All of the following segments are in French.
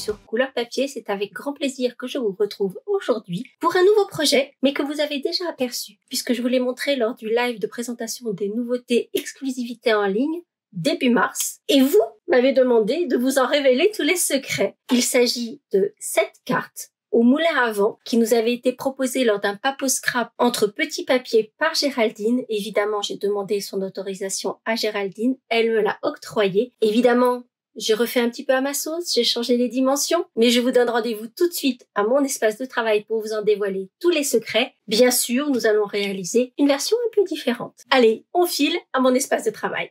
sur Couleur Papier, c'est avec grand plaisir que je vous retrouve aujourd'hui pour un nouveau projet, mais que vous avez déjà aperçu, puisque je vous l'ai montré lors du live de présentation des nouveautés exclusivités en ligne début mars, et vous m'avez demandé de vous en révéler tous les secrets. Il s'agit de 7 cartes au moulin à vent qui nous avait été proposé lors d'un papo scrap entre petits papiers par Géraldine. Évidemment, j'ai demandé son autorisation à Géraldine, elle me l'a octroyé. Évidemment, j'ai refait un petit peu à ma sauce, j'ai changé les dimensions, mais je vous donne rendez-vous tout de suite à mon espace de travail pour vous en dévoiler tous les secrets. Bien sûr, nous allons réaliser une version un peu différente. Allez, on file à mon espace de travail.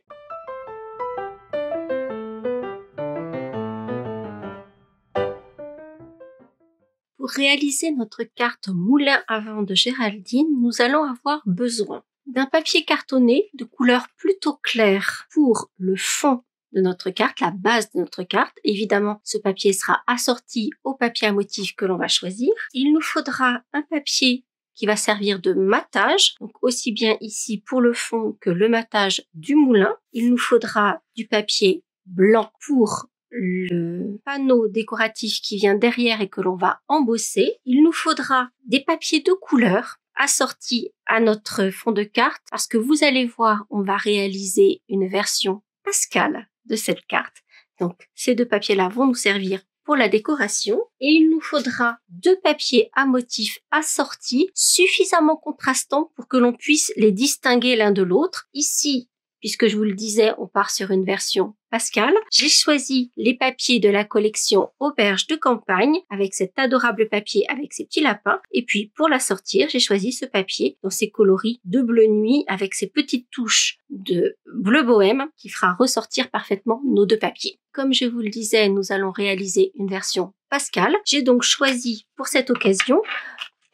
Pour réaliser notre carte moulin à vent de Géraldine, nous allons avoir besoin d'un papier cartonné de couleur plutôt claire pour le fond de notre carte, la base de notre carte. Évidemment, ce papier sera assorti au papier à motif que l'on va choisir. Il nous faudra un papier qui va servir de matage, donc aussi bien ici pour le fond que le matage du moulin. Il nous faudra du papier blanc pour le panneau décoratif qui vient derrière et que l'on va embosser. Il nous faudra des papiers de couleur assortis à notre fond de carte parce que vous allez voir, on va réaliser une version Pascal de cette carte. Donc, ces deux papiers-là vont nous servir pour la décoration et il nous faudra 2 papiers à motifs assortis suffisamment contrastants pour que l'on puisse les distinguer l'un de l'autre. Ici, puisque je vous le disais, on part sur une version Pascal. J'ai choisi les papiers de la collection Auberge de campagne avec cet adorable papier avec ses petits lapins. Et puis, pour la sortir, j'ai choisi ce papier dans ses coloris de bleu nuit avec ses petites touches de bleu bohème qui fera ressortir parfaitement nos 2 papiers. Comme je vous le disais, nous allons réaliser une version Pascal. J'ai donc choisi pour cette occasion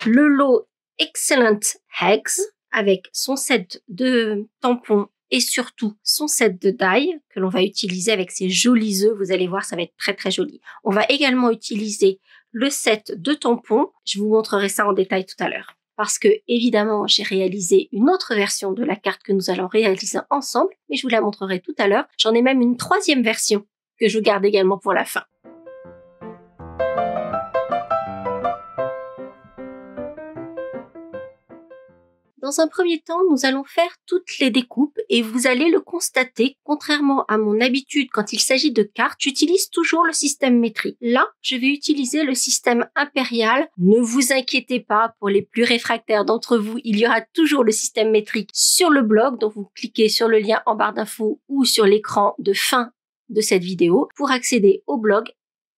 le lot Excellent Eggs avec son set de tampons et surtout son set de die que l'on va utiliser avec ces jolis œufs. Vous allez voir, ça va être très très joli. On va également utiliser le set de tampons. Je vous montrerai ça en détail tout à l'heure. Parce que, évidemment, j'ai réalisé une autre version de la carte que nous allons réaliser ensemble, mais je vous la montrerai tout à l'heure. J'en ai même une 3e version que je garde également pour la fin. Dans un premier temps, nous allons faire toutes les découpes et vous allez le constater, contrairement à mon habitude quand il s'agit de cartes, j'utilise toujours le système métrique. Là, je vais utiliser le système impérial. Ne vous inquiétez pas, pour les plus réfractaires d'entre vous, il y aura toujours le système métrique sur le blog, donc vous cliquez sur le lien en barre d'infos ou sur l'écran de fin de cette vidéo pour accéder au blog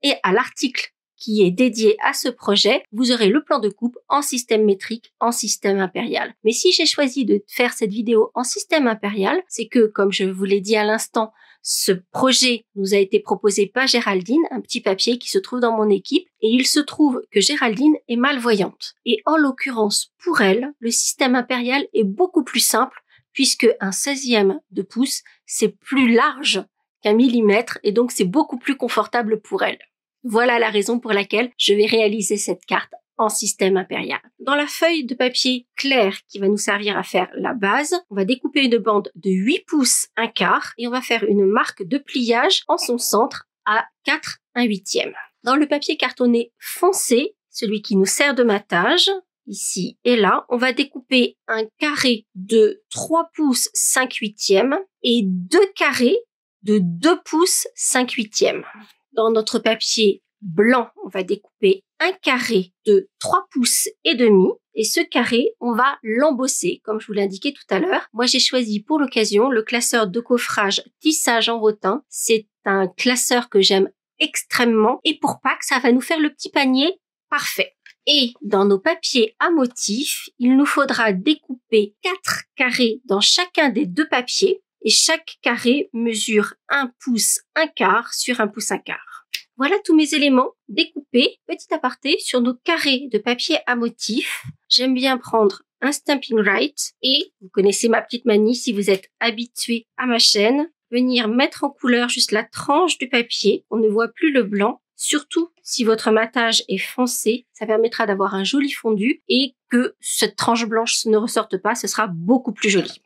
et à l'article qui est dédié à ce projet. Vous aurez le plan de coupe en système métrique, en système impérial. Mais si j'ai choisi de faire cette vidéo en système impérial, c'est que, comme je vous l'ai dit à l'instant, ce projet nous a été proposé par Géraldine, un petit papier qui se trouve dans mon équipe, et il se trouve que Géraldine est malvoyante. Et en l'occurrence, pour elle, le système impérial est beaucoup plus simple, puisque un 16e de pouce, c'est plus large qu'un millimètre, et donc c'est beaucoup plus confortable pour elle. Voilà la raison pour laquelle je vais réaliser cette carte en système impérial. Dans la feuille de papier clair qui va nous servir à faire la base, on va découper une bande de 8 pouces 1/4 et on va faire une marque de pliage en son centre à 4 1/8. Dans le papier cartonné foncé, celui qui nous sert de matage, ici et là, on va découper un carré de 3 pouces 5/8 et 2 carrés de 2 pouces 5/8. Dans notre papier blanc, on va découper un carré de 3 pouces et demi et ce carré, on va l'embosser comme je vous l'indiquais tout à l'heure. Moi, j'ai choisi pour l'occasion le classeur de coffrage tissage en rotin. C'est un classeur que j'aime extrêmement et pour Pâques, ça va nous faire le petit panier parfait. Et dans nos papiers à motifs, il nous faudra découper 4 carrés dans chacun des 2 papiers. Et chaque carré mesure 1 pouce 1/4 sur 1 pouce 1/4. Voilà tous mes éléments découpés, petit aparté, sur nos carrés de papier à motif. J'aime bien prendre un Stampin' Right et vous connaissez ma petite manie si vous êtes habitué à ma chaîne, venir mettre en couleur juste la tranche du papier, on ne voit plus le blanc. Surtout si votre matage est foncé, ça permettra d'avoir un joli fondu et que cette tranche blanche ne ressorte pas, ce sera beaucoup plus joli.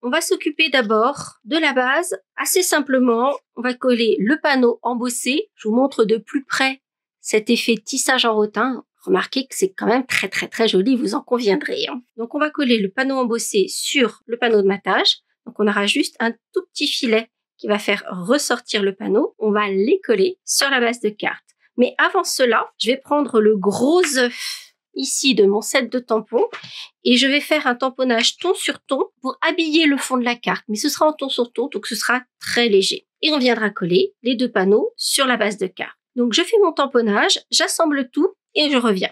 On va s'occuper d'abord de la base. Assez simplement, on va coller le panneau embossé. Je vous montre de plus près cet effet tissage en rotin. Remarquez que c'est quand même très joli, vous en conviendrez. Donc on va coller le panneau embossé sur le panneau de matage. Donc on aura juste un tout petit filet qui va faire ressortir le panneau. On va les coller sur la base de carte. Mais avant cela, je vais prendre le gros œuf ici de mon set de tampons et je vais faire un tamponnage ton sur ton pour habiller le fond de la carte. Mais ce sera en ton sur ton, donc ce sera très léger. Et on viendra coller les deux panneaux sur la base de carte. Donc je fais mon tamponnage, j'assemble tout et je reviens.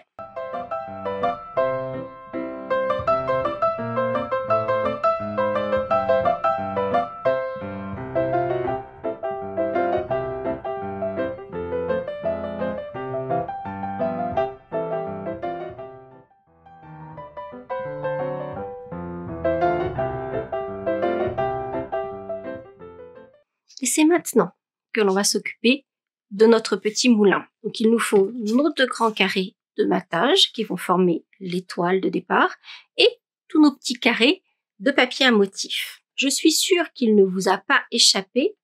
Et c'est maintenant que l'on va s'occuper de notre petit moulin. Donc il nous faut nos deux grands carrés de matage qui vont former l'étoile de départ et tous nos petits carrés de papier à motif. Je suis sûre qu'il ne vous a pas échappé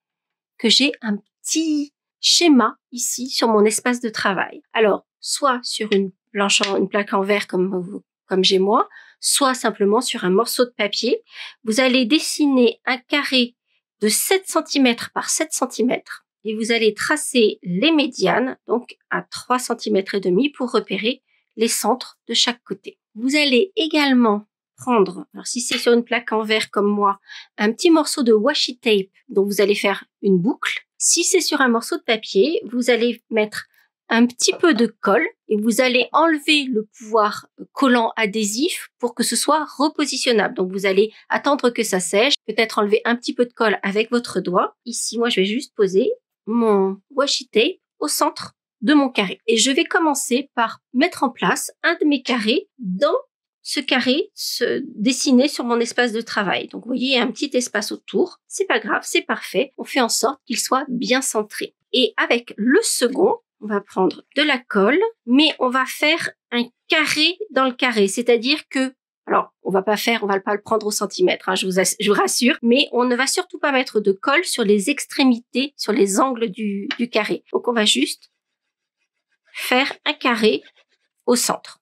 que j'ai un petit schéma ici sur mon espace de travail. Alors, soit sur une plaque en verre comme j'ai moi, soit simplement sur un morceau de papier. Vous allez dessiner un carré de 7 cm par 7 cm et vous allez tracer les médianes, donc à 3 cm et demi pour repérer les centres de chaque côté. Vous allez également prendre, alors si c'est sur une plaque en verre comme moi, un petit morceau de washi tape dont vous allez faire une boucle. Si c'est sur un morceau de papier, vous allez mettre un petit peu de colle et vous allez enlever le pouvoir collant adhésif pour que ce soit repositionnable. Donc vous allez attendre que ça sèche, peut-être enlever un petit peu de colle avec votre doigt. Ici, moi, je vais juste poser mon washi tape au centre de mon carré. Et je vais commencer par mettre en place un de mes carrés dans ce carré dessiné sur mon espace de travail. Donc vous voyez, il y a un petit espace autour. C'est pas grave, c'est parfait. On fait en sorte qu'il soit bien centré. Et avec le second, on va prendre de la colle, mais on va faire un carré dans le carré. C'est-à-dire que, alors, on va pas le prendre au centimètre, hein, je vous rassure, mais on ne va surtout pas mettre de colle sur les extrémités, sur les angles du carré. Donc on va juste faire un carré au centre.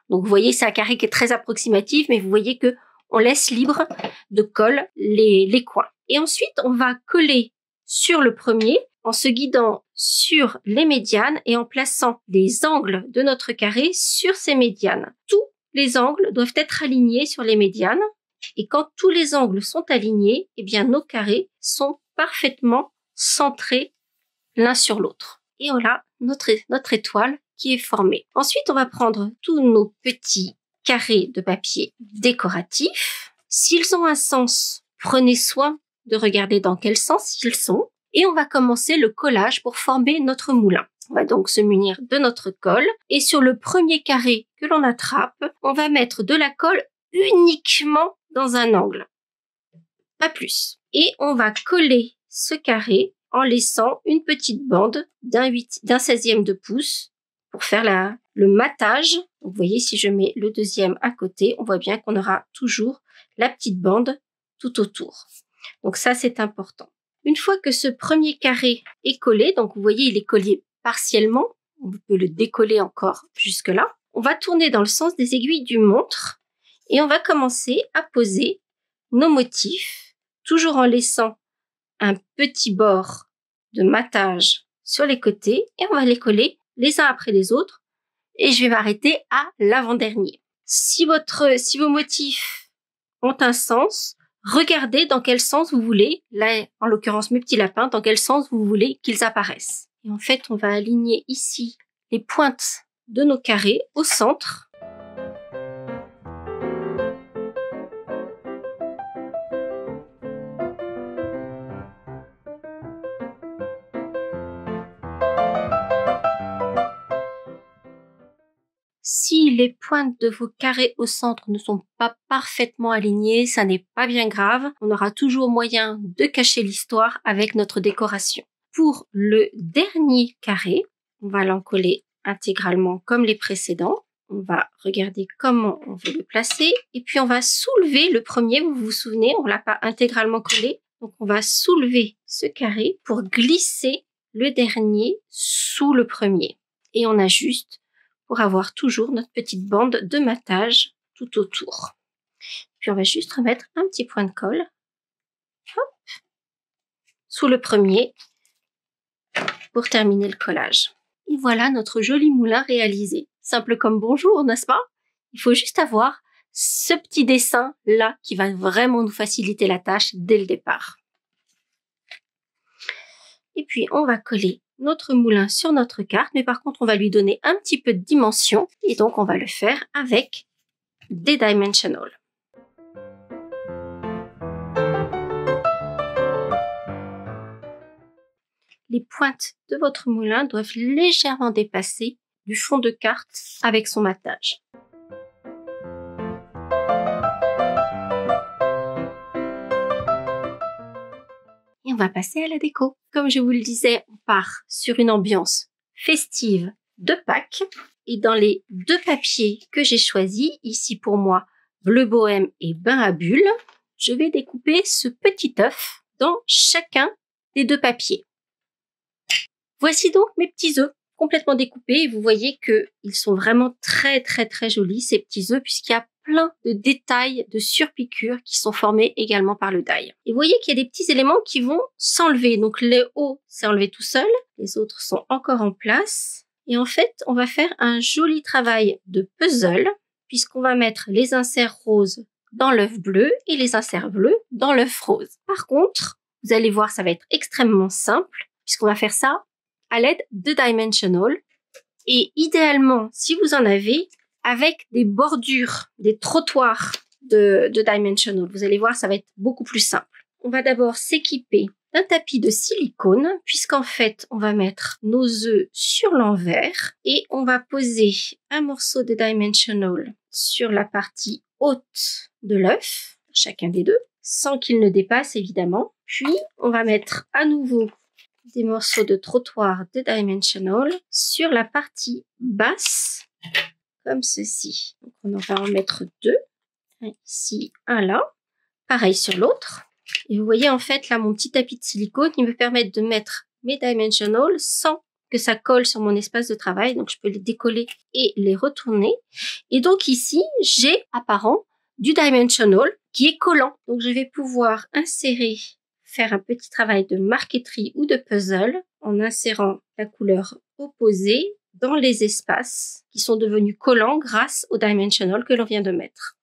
Donc vous voyez, c'est un carré qui est très approximatif, mais vous voyez que on laisse libre de colle les coins. Et ensuite, on va coller sur le premier en se guidant sur les médianes et en plaçant les angles de notre carré sur ces médianes. Tous les angles doivent être alignés sur les médianes et quand tous les angles sont alignés, eh bien nos carrés sont parfaitement centrés l'un sur l'autre. Et voilà notre étoile qui est formée. Ensuite, on va prendre tous nos petits carrés de papier décoratifs. S'ils ont un sens, prenez soin de regarder dans quel sens ils sont. Et on va commencer le collage pour former notre moulin. On va donc se munir de notre colle. Et sur le premier carré que l'on attrape, on va mettre de la colle uniquement dans un angle. Pas plus. Et on va coller ce carré en laissant une petite bande d'un 16e de pouce pour faire le matage. Donc, vous voyez, si je mets le deuxième à côté, on voit bien qu'on aura toujours la petite bande tout autour. Donc ça, c'est important. Une fois que ce premier carré est collé, donc vous voyez, il est collé partiellement, on peut le décoller encore jusque là. On va tourner dans le sens des aiguilles du montre et on va commencer à poser nos motifs, toujours en laissant un petit bord de matage sur les côtés et on va les coller les uns après les autres et je vais m'arrêter à l'avant-dernier. Si vos motifs ont un sens, regardez dans quel sens vous voulez, là en l'occurrence mes petits lapins, dans quel sens vous voulez qu'ils apparaissent. Et en fait, on va aligner ici les pointes de nos carrés au centre. Si les pointes de vos carrés au centre ne sont pas parfaitement alignées, ça n'est pas bien grave. On aura toujours moyen de cacher l'histoire avec notre décoration. Pour le dernier carré, on va l'encoller intégralement comme les précédents. on va regarder comment on veut le placer. Et puis, on va soulever le premier. Vous vous souvenez, on ne l'a pas intégralement collé. Donc, on va soulever ce carré pour glisser le dernier sous le premier. Et on ajuste pour avoir toujours notre petite bande de matage tout autour. Puis, on va juste remettre un petit point de colle. Hop, sous le premier pour terminer le collage. Et voilà notre joli moulin réalisé. Simple comme bonjour, n'est-ce pas? Il faut juste avoir ce petit dessin là qui va vraiment nous faciliter la tâche dès le départ. Et puis on va coller notre moulin sur notre carte, mais par contre on va lui donner un petit peu de dimension et donc on va le faire avec des dimensionals. Les pointes de votre moulin doivent légèrement dépasser du fond de carte avec son matage. Et on va passer à la déco. Comme je vous le disais, on part sur une ambiance festive de Pâques. Et dans les deux papiers que j'ai choisis, ici pour moi, bleu bohème et bain à bulles, je vais découper ce petit œuf dans chacun des deux papiers. Voici donc mes petits œufs complètement découpés. Et vous voyez qu'ils sont vraiment très jolis, ces petits œufs, puisqu'il y a plein de détails de surpiqûres qui sont formés également par le die. Et vous voyez qu'il y a des petits éléments qui vont s'enlever. Donc le haut s'est enlevé tout seul, les autres sont encore en place. Et en fait, on va faire un joli travail de puzzle, puisqu'on va mettre les inserts roses dans l'œuf bleu et les inserts bleus dans l'œuf rose. Par contre, vous allez voir, ça va être extrêmement simple, puisqu'on va faire ça à l'aide de dimensional. Et idéalement, si vous en avez, avec des bordures, des trottoirs de dimensional. Vous allez voir, ça va être beaucoup plus simple. On va d'abord s'équiper d'un tapis de silicone, puisqu'en fait, on va mettre nos œufs sur l'envers et on va poser un morceau de dimensional sur la partie haute de l'œuf, chacun des deux, sans qu'il ne dépasse évidemment. Puis, on va mettre à nouveau des morceaux de trottoir de dimensional sur la partie basse, comme ceci. Donc, on en va en mettre deux. Un ici, un là. Pareil sur l'autre. Et vous voyez, en fait, là, mon petit tapis de silicone, il me permet de mettre mes dimensionals sans que ça colle sur mon espace de travail. Donc, je peux les décoller et les retourner. Et donc, ici, j'ai apparent du dimensional qui est collant. Donc, je vais pouvoir faire un petit travail de marqueterie ou de puzzle en insérant la couleur opposée dans les espaces qui sont devenus collants grâce au dimensional que l'on vient de mettre.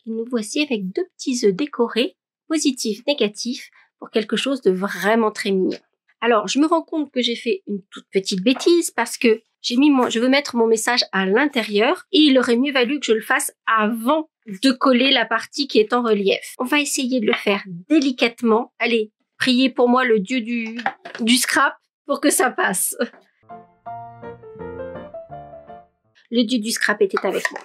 Et nous voici avec deux petits œufs décorés, positifs, négatifs, pour quelque chose de vraiment très mignon. Alors, je me rends compte que j'ai fait une toute petite bêtise parce que je veux mettre mon message à l'intérieur et il aurait mieux valu que je le fasse avant de coller la partie qui est en relief. On va essayer de le faire délicatement. Allez, priez pour moi le dieu du scrap pour que ça passe. Le dieu du scrap était avec moi.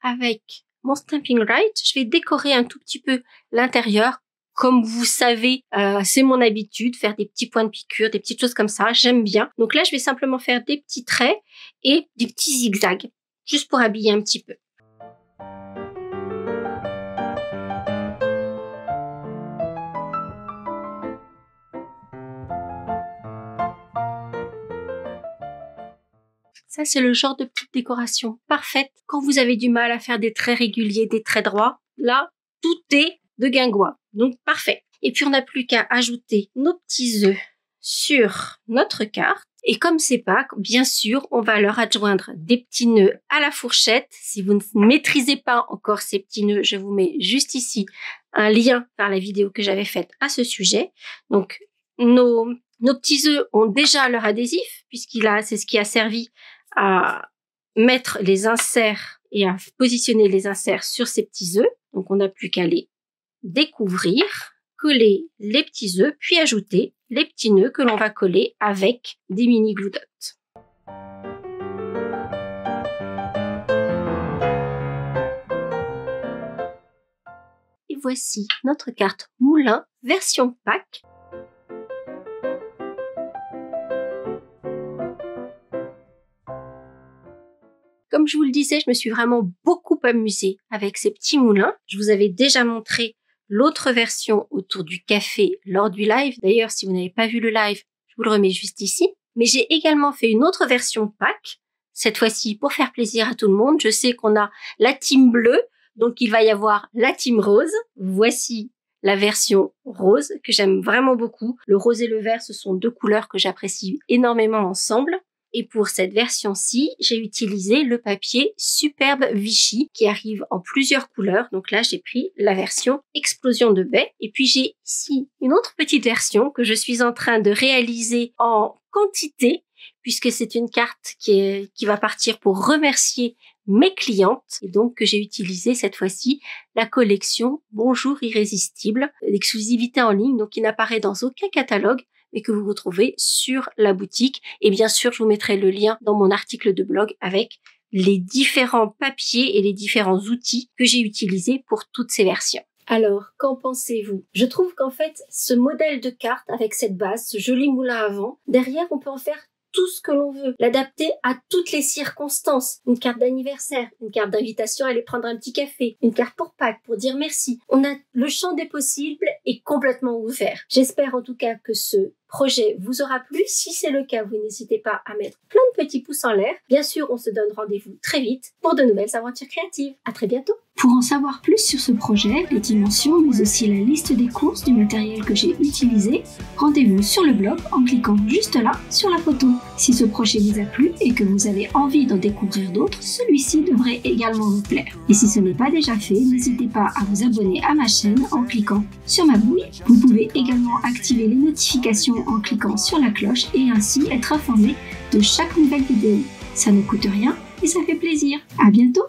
Avec mon Stampin' Right, je vais décorer un tout petit peu l'intérieur. Comme vous savez, c'est mon habitude, faire des petits points de piqûre, des petites choses comme ça, j'aime bien. Donc là, je vais simplement faire des petits traits et des petits zigzags, juste pour habiller un petit peu. Ça, c'est le genre de petite décoration parfaite quand vous avez du mal à faire des traits réguliers, des traits droits. Là, tout est de guingois. Donc, parfait. Et puis, on n'a plus qu'à ajouter nos petits œufs sur notre carte. Et comme c'est Pâques, bien sûr, on va leur adjoindre des petits nœuds à la fourchette. Si vous ne maîtrisez pas encore ces petits nœuds, je vous mets juste ici un lien vers la vidéo que j'avais faite à ce sujet. Donc, nos petits œufs ont déjà leur adhésif, c'est ce qui a servi à mettre les inserts et à positionner les inserts sur ces petits œufs. Donc, on n'a plus qu'à les découvrir, coller les petits œufs, puis ajouter les petits nœuds que l'on va coller avec des mini glue dots. Et voici notre carte moulin version Pâques. Comme je vous le disais, je me suis vraiment beaucoup amusée avec ces petits moulins. Je vous avais déjà montré l'autre version autour du café lors du live. D'ailleurs, si vous n'avez pas vu le live, je vous le remets juste ici. Mais j'ai également fait une autre version Pâques, cette fois-ci pour faire plaisir à tout le monde. Je sais qu'on a la team bleue, donc il va y avoir la team rose. Voici la version rose que j'aime vraiment beaucoup. Le rose et le vert, ce sont deux couleurs que j'apprécie énormément ensemble. Et pour cette version-ci, j'ai utilisé le papier Superbe Vichy qui arrive en plusieurs couleurs. Donc là, j'ai pris la version Explosion de baies. Et puis j'ai ici une autre petite version que je suis en train de réaliser en quantité puisque c'est une carte qui va partir pour remercier mes clientes et donc que j'ai utilisé cette fois-ci la collection Bonjour Irrésistible, l'exclusivité en ligne, donc qui n'apparaît dans aucun catalogue mais que vous retrouvez sur la boutique. Et bien sûr, je vous mettrai le lien dans mon article de blog avec les différents papiers et les différents outils que j'ai utilisés pour toutes ces versions. Alors, qu'en pensez-vous? Je trouve qu'en fait, ce modèle de carte avec cette base, ce joli moulin à vent, derrière, on peut en faire tout ce que l'on veut, l'adapter à toutes les circonstances. Une carte d'anniversaire, une carte d'invitation à aller prendre un petit café, une carte pour Pâques, pour dire merci. Le champ des possibles est complètement ouvert. J'espère en tout cas que ce projet vous aura plu. Si c'est le cas, vous n'hésitez pas à mettre plein de petits pouces en l'air. Bien sûr, on se donne rendez-vous très vite pour de nouvelles aventures créatives. À très bientôt. Pour en savoir plus sur ce projet, les dimensions, mais aussi la liste des courses du matériel que j'ai utilisé, rendez-vous sur le blog en cliquant juste là sur la photo. Si ce projet vous a plu et que vous avez envie d'en découvrir d'autres, celui-ci devrait également vous plaire. Et si ce n'est pas déjà fait, n'hésitez pas à vous abonner à ma chaîne en cliquant sur ma bouille. Vous pouvez également activer les notifications en cliquant sur la cloche et ainsi être informé de chaque nouvelle vidéo. Ça ne coûte rien et ça fait plaisir. À bientôt!